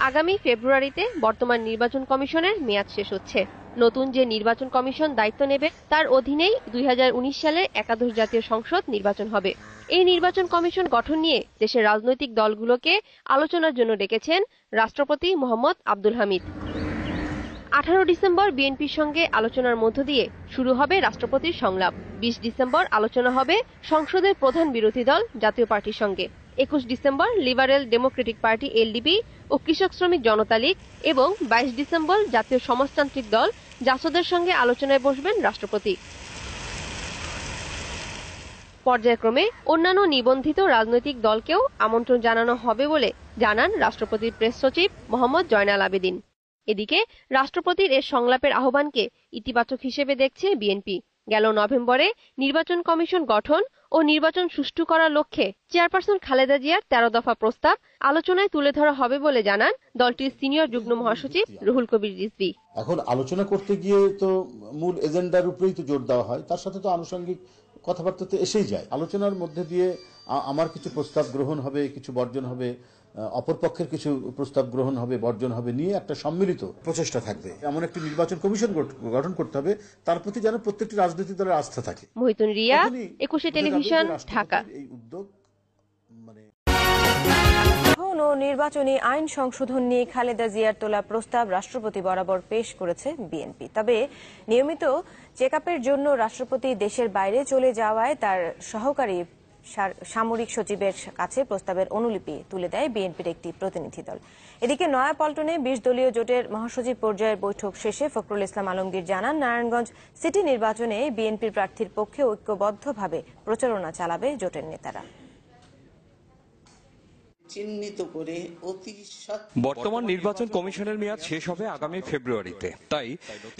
আগামী ফেব্রুয়ারিতে বর্তমান নির্বাচন কমিশনের মেয়াদ শেষ হচ্ছে। নতুন যে নির্বাচন কমিশন দায়িত্ব নেবে তার অধীনেই 2019 সালে একাদশ জাতীয় সংসদ নির্বাচন হবে। এই নির্বাচন কমিশন গঠন নিয়ে দেশের রাজনৈতিক দলগুলোকে আলোচনার জন্য ডেকেছেন রাষ্ট্রপতি মোহাম্মদ আব্দুল হামিদ। 18 ডিসেম্বর বিএনপির সঙ্গে আলোচনার মধ্য দিয়ে শুরু হবে রাষ্ট্রপতির সংলাপ। 20 ডিসেম্বর আলোচনা হবে সংসদের প্রধান বিরোধী দল জাতীয় পার্টির সঙ্গে। 21 December liberal democratic party LDP ও কৃষক শ্রমিক জনতা লীগ এবং 22 ডিসেম্বর জাতীয় সমাজতান্ত্রিক দল জাসদের সঙ্গে আলোচনায় বসবেন রাষ্ট্রপতি। পর্যায়ক্রমে অন্যান্য নিবন্ধিত রাজনৈতিক দলকেও আমন্ত্রণ জানানো হবে বলে জানান রাষ্ট্রপতির প্রেস সচিব মোহাম্মদ জয়নাল আবেদিন। এদিকে রাষ্ট্রপতির এর সংলাপের আহ্বানকে ইতিবাচক হিসেবে দেখছে বিএনপি। গেল নভেম্বরে নির্বাচন কমিশন গঠন ও নির্বাচন সুষ্ঠু করার লক্ষ্যে চেয়ারপারসন খালেদা জিয়ার 13 দফা প্রস্তাব আলোচনায় তুলে ধরা হবে বলে জানান দলটির সিনিয়র যুগ্ম মহাসচিব রুহুল কবির রিজভী। এখন আলোচনা করতে গিয়ে তো মূল এজেন্ডার উপরেই তো জোর দেওয়া হয়, তার সাথে তো আনুষঙ্গিক কথাবার্তা তো এসেই যায়। আলোচনার মধ্যে দিয়ে আমার কিছু প্রস্তাব গ্রহণ হবে, কিছু বর্জন হবে, অপরপক্ষের কিছু প্রস্তাব গ্রহণ হবে, বর্জন হবে, নিয়ে একটা সম্মিলিত প্রচেষ্টা থাকবে। এমন একটি নির্বাচন কমিশন গঠন করতে হবে তার প্রতি যেন প্রত্যেকটি রাজনৈতিক দলের আস্থা থাকে। মহিতুন রিয়া, 21 টেলিভিশন, ঢাকা। এই উদ্যোগ নির্বাচনী আইন সংশোধন নিয়ে খালেদা জিয়ার তোলা প্রস্তাব রাষ্ট্রপতি বরাবর পেশ করেছে বিএনপি। তবে নিয়মিত চেকআপের জন্য রাষ্ট্রপতি দেশের বাইরে চলে যাওয়ায় তার সহকারী সামরিক সচিবের কাছে প্রস্তাবের অনুলিপি তুলে দেয় বিএনপির একটি প্রতিনিধি দল। এদিকে নয়াপল্টনে 20 দলীয় জোটের মহাসচিব পর্যায়ের বৈঠক শেষে ফখরুল ইসলাম আলমগীর জানান, নারায়ণগঞ্জ সিটি নির্বাচনে বিএনপির প্রার্থীর পক্ষে ঐক্যবদ্ধভাবে প্রচারণা চালাবে জোটের নেতারা। বর্তমান নির্বাচন কমিশনের মেয়াদ শেষ হবে আগামী ফেব্রুয়ারিতে। তাই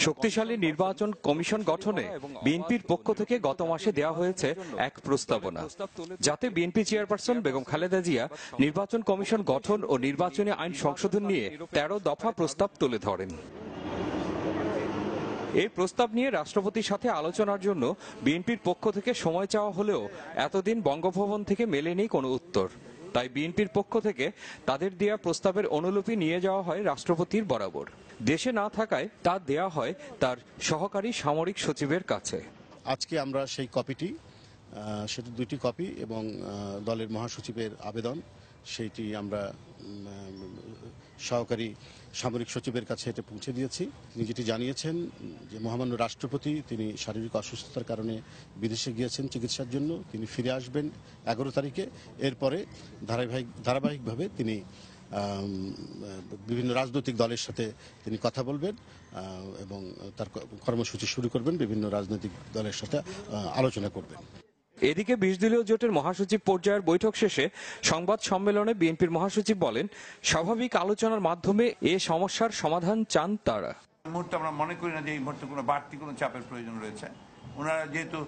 শক্তিশালী নির্বাচন কমিশন গঠনে বিএনপির পক্ষ থেকে গত মাসে দেওয়া হয়েছে এক প্রস্তাবনা, যাতে বিএনপি চেয়ারপারসন বেগম খালেদা জিয়া নির্বাচন কমিশন গঠন ও নির্বাচনী আইন সংশোধন নিয়ে 13 দফা প্রস্তাব তুলে ধরেন। এই প্রস্তাব নিয়ে রাষ্ট্রপতির সাথে আলোচনার জন্য বিএনপির পক্ষ থেকে সময় চাওয়া হলেও এতদিন বঙ্গভবন থেকে মেলেনি কোনো উত্তর। তাই বিএনপির পক্ষ থেকে তাদের দেয়া প্রস্তাবের অনুলিপি নিয়ে যাওয়া হয় রাষ্ট্রপতির বরাবর। দেশে না থাকায় তা দেয়া হয় তার সহকারী সামরিক সচিবের কাছে। আজকে আমরা সেই কপিটি, সেটা 2টি কপি এবং দলের মহাসচিবের আবেদন, সেইটি আমরা সহকারী সামরিক সচিবের কাছে এটা পৌঁছে দিয়েছি। তিনি যেটি জানিয়েছেন যে মহামান্য রাষ্ট্রপতি তিনি শারীরিক অসুস্থতার কারণে বিদেশে গিয়েছেন চিকিৎসার জন্য, তিনি ফিরে আসবেন 11 তারিখে। এরপরে ধারাবাহিকভাবে তিনি বিভিন্ন রাজনৈতিক দলের সাথে তিনি কথা বলবেন এবং তার কর্মসূচি শুরু করবেন, বিভিন্ন রাজনৈতিক দলের সাথে আলোচনা করবেন। এদিকে 20 দলীয় জোটের মহাসচিব পর্যায়ের বৈঠক শেষে সংবাদ সম্মেলনে বিএনপির মহাসচিব বলেন, স্বাভাবিক আলোচনার মাধ্যমে এ সমস্যার সমাধান চান তারা। এই মুহূর্তে আমরা মনে করি না যে এই মুহূর্তে কোনো বাড়তি কোনো চাপের প্রয়োজন রয়েছে। ওনারা যেহেতু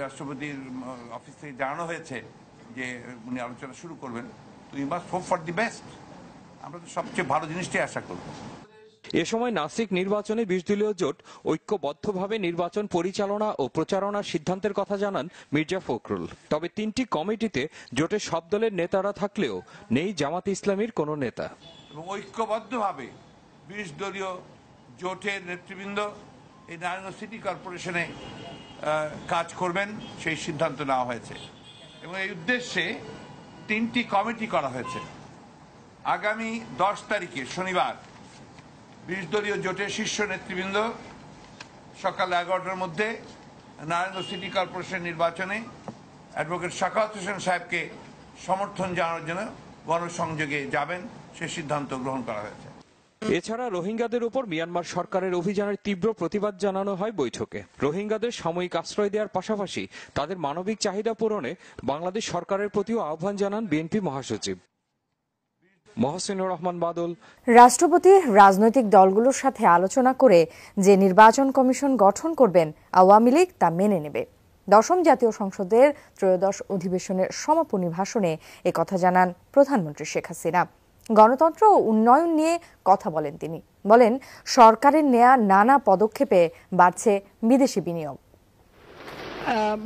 রাষ্ট্রপতির অফিস থেকে জানানো হয়েছে যে উনি আলোচনা শুরু করবেন, তো we must hope for the best. আমরা তো সবচেয়ে ভালো জিনিসটাই আশা করব। এ সময় নাসিক নির্বাচনে 20 দলীয় জোট ঐক্যবদ্ধভাবে নির্বাচন পরিচালনা ও প্রচারণার সিদ্ধান্তের কথা জানান মির্জা ফখরুল। তবে 3টি কমিটিতে জোটের সব দলের নেতারা থাকলেও নেই জামাতে ইসলামীর কোনো নেতা। এবং ঐক্যবদ্ধভাবে 20 দলীয় জোটের নেতৃবৃন্দ এই নারায়ণগঞ্জ সিটি কর্পোরেশনে কাজ করবেন, সেই সিদ্ধান্ত নেওয়া হয়েছে এবং এই উদ্দেশ্যে 3টি কমিটি করা হয়েছে। আগামী 10 তারিখে শনিবার 20 দলীয় জোটের শীর্ষ নেতৃবৃন্দ সকাল 11টার মধ্যে নারায়ণগঞ্জ সিটি কর্পোরেশন নির্বাচনে অ্যাডভোকেট শাখাওয়াত হোসেন সাহেবকে সমর্থন জানানোর জন্য গণসংযোগে যাবেন, সে সিদ্ধান্ত গ্রহণ করা হয়েছে। এছাড়া রোহিঙ্গাদের উপর মিয়ানমার সরকারের অভিযানের তীব্র প্রতিবাদ জানানো হয় বৈঠকে। রোহিঙ্গাদের সাময়িক আশ্রয় দেওয়ার পাশাপাশি তাদের মানবিক চাহিদা পূরণে বাংলাদেশ সরকারের প্রতিও আহ্বান জানান বিএনপি মহাসচিব। মহসিনুর রহমান বাদল। রাষ্ট্রপতি রাজনৈতিক দলগুলোর সাথে আলোচনা করে যে নির্বাচন কমিশন গঠন করবেন আওয়ামী লীগ তা মেনে নেবে। 10ম জাতীয় সংসদের ত্রয়োদশ অধিবেশনের সমাপনী ভাষণে একথা জানান প্রধানমন্ত্রী শেখ হাসিনা। গণতন্ত্র ও উন্নয়ন নিয়ে কথা বলেন তিনি। বলেন, সরকারের নেয়া নানা পদক্ষেপে বাড়ছে বিদেশি বিনিয়োগ।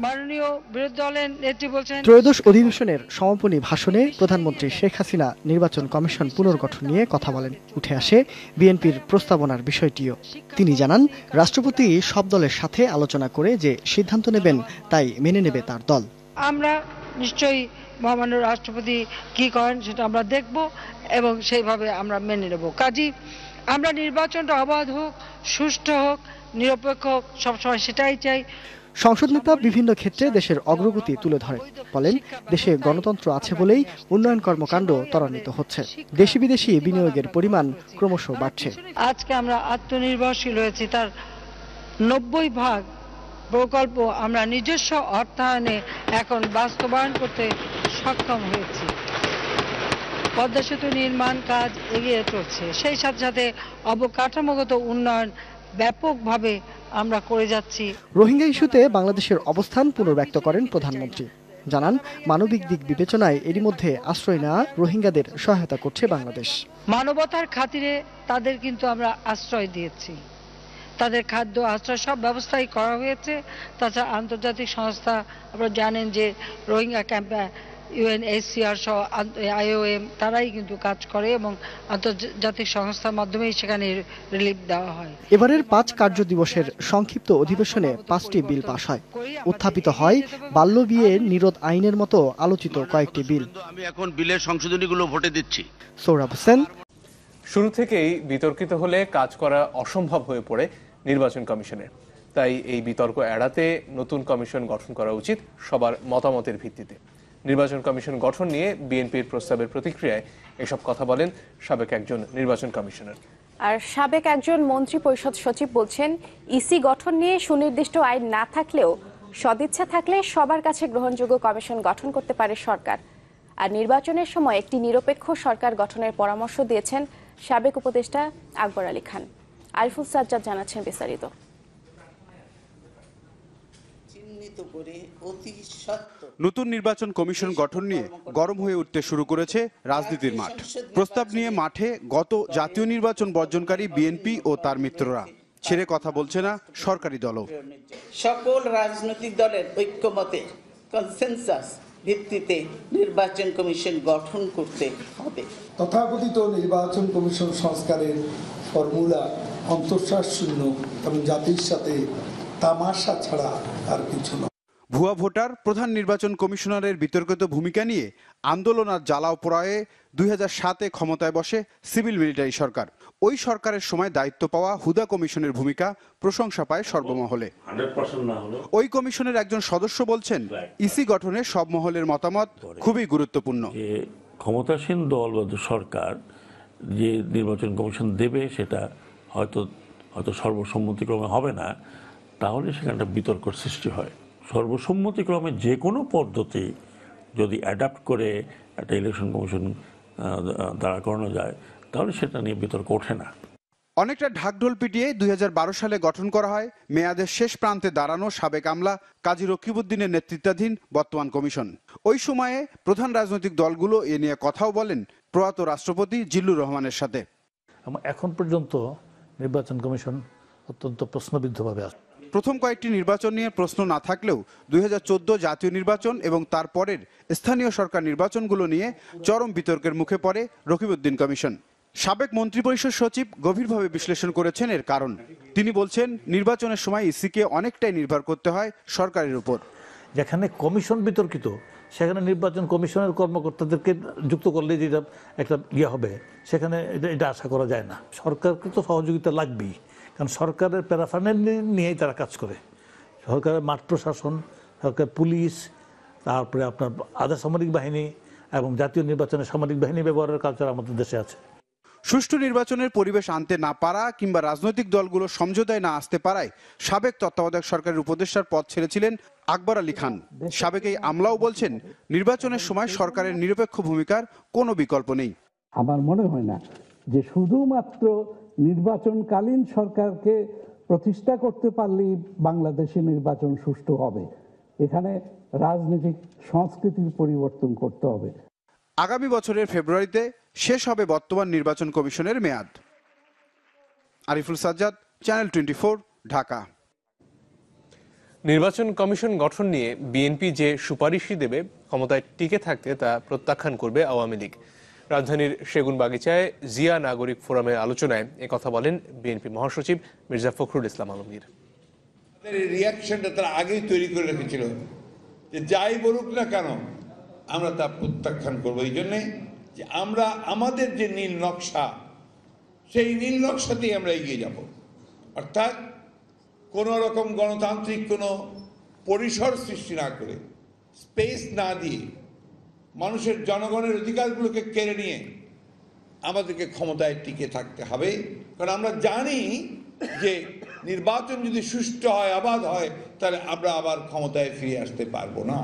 মাননীয় বিরোধী দলের নেত্রী বলছেন। ত্রয়োদশ অধিবেশনের সমাপনী ভাষণে প্রধানমন্ত্রী শেখ হাসিনা নির্বাচন কমিশন পুনর্গঠন নিয়ে কথা বলেন। উঠে আসে বিএনপির প্রস্তাবনার বিষয়টিও। তিনি জানান, রাষ্ট্রপতি সব দলের সাথে আলোচনা করে যে সিদ্ধান্ত নেবেন তাই মেনে নেবে তার দল। আমরা নিশ্চয়ই মহামান্য রাষ্ট্রপতি কি করেন সেটা আমরা দেখব এবং সেইভাবে আমরা মেনে নেব। কাজেই আমরা নির্বাচনটা অবাধ হোক, সুষ্ঠু হোক, নিরপেক্ষ হোক, সবসময় সেটাই চাই। সংসদ নেতা বিভিন্ন ক্ষেত্রে দেশের অগ্রগতি তুলে ধরেন। বলেন, দেশে গণতন্ত্র আছে বলেই উন্নয়ন কর্মকাণ্ড ত্বরান্বিত হচ্ছে। দেশি বিদেশি বিনিয়োগের পরিমাণ ক্রমশ বাড়ছে। আজকে আমরা আত্মনির্ভরশীল হয়েছি, তার 90% প্রকল্প আমরা নিজস্ব অর্থায়নে এখন বাস্তবায়ন করতে সক্ষম হয়েছি। পদ্মা সেতু নির্মাণ কাজ এগিয়ে চলছে, সেই সাথে সাথে অবকাঠামোগত উন্নয়ন ব্যাপকভাবে আমরা করে যাচ্ছি। রোহিঙ্গা ইস্যুতে বাংলাদেশের অবস্থান পুনর্ব্যক্ত করেন প্রধানমন্ত্রী। জানান, মানবিক দিক বিবেচনায় এরই মধ্যে আশ্রয় নেওয়া রোহিঙ্গাদের সহায়তা করছে বাংলাদেশ। মানবতার খাতিরে তাদের কিন্তু আমরা আশ্রয় দিয়েছি, তাদের খাদ্য, আশ্রয় সব ব্যবস্থাই করা হয়েছে। তাছাড়া আন্তর্জাতিক সংস্থা, আপনারা জানেন যে রোহিঙ্গা ক্যাম্পে UNHCR সহ IOM তারাই কিন্তু কাজ করে এবং আন্তর্জাতিক সংস্থার মাধ্যমেই সেখানে রিলিফ দেওয়া হয়। এবারের 5 কার্য দিবসের সংক্ষিপ্ত অধিবেশনে 5টি বিল পাস হয়। উত্থাপিত হয় বাল্য বিয়ে নিরোধ আইনের মতো আলোচিত কয়েকটি বিল। আমি এখন বিলের সংশোধনীগুলো ভোটে দিচ্ছি। সৌরভ হোসেন। শুরু থেকেই বিতর্কিত হলে কাজ করা অসম্ভব হয়ে পড়ে নির্বাচন কমিশনের। তাই এই বিতর্ক এড়াতে নতুন কমিশন গঠন করা উচিত সবার মতামতের ভিত্তিতে। নির্বাচন কমিশন গঠন নিয়ে বিএনপির প্রস্তাবের প্রতিক্রিয়ায় এসব কথা বলেন সাবেক একজন নির্বাচন কমিশনার। আর সাবেক একজন মন্ত্রী পরিষদ সচিব বলছেন, ইসি গঠন নিয়ে সুনির্দিষ্ট আইন না থাকলেও সদিচ্ছা থাকলে সবার কাছে গ্রহণযোগ্য কমিশন গঠন করতে পারে সরকার। আর নির্বাচনের সময় একটি নিরপেক্ষ সরকার গঠনের পরামর্শ দিয়েছেন সাবেক উপদেষ্টা আকবর আলী খান। আরিফুল সাজ্জাদ জানাচ্ছেন বিস্তারিত। নতুন নির্বাচন কমিশন গঠন নিয়ে গরম হয়ে উঠতে শুরু করেছে রাজনীতির মাঠ। প্রস্তাব নিয়ে মাঠে গত জাতীয় নির্বাচন বর্জনকারী বিএনপি ও তার মিত্ররা। ছেড়ে কথা বলছে না সরকারি দলও। সকল রাজনৈতিক দলের ঐক্যমতে কনসেনসাস ভিত্তিতে নির্বাচন কমিশন গঠন করতে হবে। তথাকথিত নির্বাচন কমিশন সংস্কারের ফর্মুলা অন্তঃশ্বাস শূন্য এবং জাতির সাথে তামাশা ছাড়া আর কিছু নয়। ভুয়া ভোটার, প্রধান নির্বাচন কমিশনারের বিতর্কিত ভূমিকা নিয়ে আন্দোলন আর জ্বালাও পোড়ায়ে 2007-এ ক্ষমতায় বসে সিভিল মিলিটারি সরকার। ওই সরকারের সময় দায়িত্ব পাওয়া হুদা কমিশনের ভূমিকা প্রশংসা পায় সর্বমহলে। ওই কমিশনের একজন সদস্য বলছেন, ইসি গঠনে সব মহলের মতামত খুবই গুরুত্বপূর্ণ। ক্ষমতাসীন দল বা সরকার যে নির্বাচন কমিশন দেবে সেটা হয়তো সর্বসম্মতিক্রমে হবে না, তাহলে সেখানে একটা বিতর্কের সৃষ্টি হয়। সর্বসম্মতিক্রমে যে কোনো পদ্ধতি যদি অ্যাডাপ্ট করে একটা ইলেকশন কমিশন দাঁড়া করানো যায়, তাহলে সেটা নিয়ে বিতর্ক ওঠে না। অনেকটা ঢাকঢোল পিটিয়ে 2012 সালে গঠন করা হয় মেয়াদের শেষ প্রান্তে দাঁড়ানো সাবেক আমলা কাজী রকিবউদ্দিনের নেতৃত্বাধীন বর্তমান কমিশন। ওই সময়ে প্রধান রাজনৈতিক দলগুলো এ নিয়ে কথাও বলেন প্রয়াত রাষ্ট্রপতি জিল্লুর রহমানের সাথে। এখন পর্যন্ত নির্বাচন কমিশন অত্যন্ত প্রশ্নবিদ্ধভাবে আছে। প্রথম কয়েকটি নির্বাচন নিয়ে প্রশ্ন না থাকলেও 2014 জাতীয় নির্বাচন এবং তারপরের স্থানীয় সরকার নির্বাচনগুলো নিয়ে চরম বিতর্কের মুখে পড়ে রকিবউদ্দিন কমিশন। সাবেক মন্ত্রিপরিষদ সচিব গভীরভাবে বিশ্লেষণ করেছেন এর কারণ। তিনি বলছেন, নির্বাচনের সময় ইসিকে অনেকটাই নির্ভর করতে হয় সরকারের উপর। যেখানে কমিশন বিতর্কিত, সেখানে নির্বাচন কমিশনের কর্মকর্তাদেরকে যুক্ত করলে যেটা একটা হবে, সেখানে এটা আশা করা যায় না। সরকারকে তো সহযোগিতা লাগবেই, কারণ সরকারের প্যারাফার্নাল নিয়েই তারা কাজ করে। সরকারের মাঠ প্রশাসন, সরকার পুলিশ, তারপরে আপনার আধা সামরিক বাহিনী এবং জাতীয় নির্বাচনের সামরিক বাহিনী ব্যবহারের কালচার আমাদের দেশে আছে। সুষ্ঠু নির্বাচনের পরিবেশ আনতে না পারা কিংবা রাজনৈতিক দলগুলো সমঝোতায় না আসতে পারায় সাবেক তত্ত্বাবধায়ক সরকারের উপদেষ্টার পদ ছেড়েছিলেন আকবর আলী খান। সাবেক এই আমলাও বলছেন, নির্বাচনের সময় সরকারের নিরপেক্ষ ভূমিকার কোনো বিকল্প নেই। আমার মনে হয় না যে শুধুমাত্র নির্বাচনকালীন সরকারকে প্রতিষ্ঠা করতে পারলেই বাংলাদেশে নির্বাচন সুষ্ঠু হবে। এখানে রাজনৈতিক সংস্কৃতির পরিবর্তন করতে হবে। আগামী বছরের ফেব্রুয়ারিতে শেষ হবে বর্তমান নির্বাচন কমিশনের মেয়াদ। আরিফুল সাজ্জাদ, চ্যানেল 24, ঢাকা। নির্বাচন কমিশন গঠন নিয়ে বিএনপি যে সুপারিশই দেবে ক্ষমতায় টিকে থাকতে তা প্রত্যাখ্যান করবে আওয়ামী লীগ। রাজধানীর সেগুনবাগিচায় জিয়া নাগরিক ফোরামের আলোচনায় একথা বলেন বিএনপি মহাসচিব মির্জা ফখরুল ইসলাম আলমগীর। রিয়াকশনটা তারা আগেই তৈরি করে রেখেছিল যে যাই বলুক না কেন আমরা তা প্রত্যাখ্যান করবো। এই জন্যে যে আমরা আমাদের যে নীল নকশা, সেই নীল নকশাতেই আমরা এগিয়ে যাব। অর্থাৎ কোনো রকম গণতান্ত্রিক কোনো পরিসর সৃষ্টি না করে, স্পেস না দিয়ে, মানুষের জনগণের অধিকারগুলোকে কেড়ে নিয়ে আমাদেরকে ক্ষমতায় টিকে থাকতে হবে। কারণ আমরা জানি যে নির্বাচন যদি সুষ্ঠু হয়, অবাধ হয়, তাহলে আমরা আবার ক্ষমতায় ফিরে আসতে পারবো না।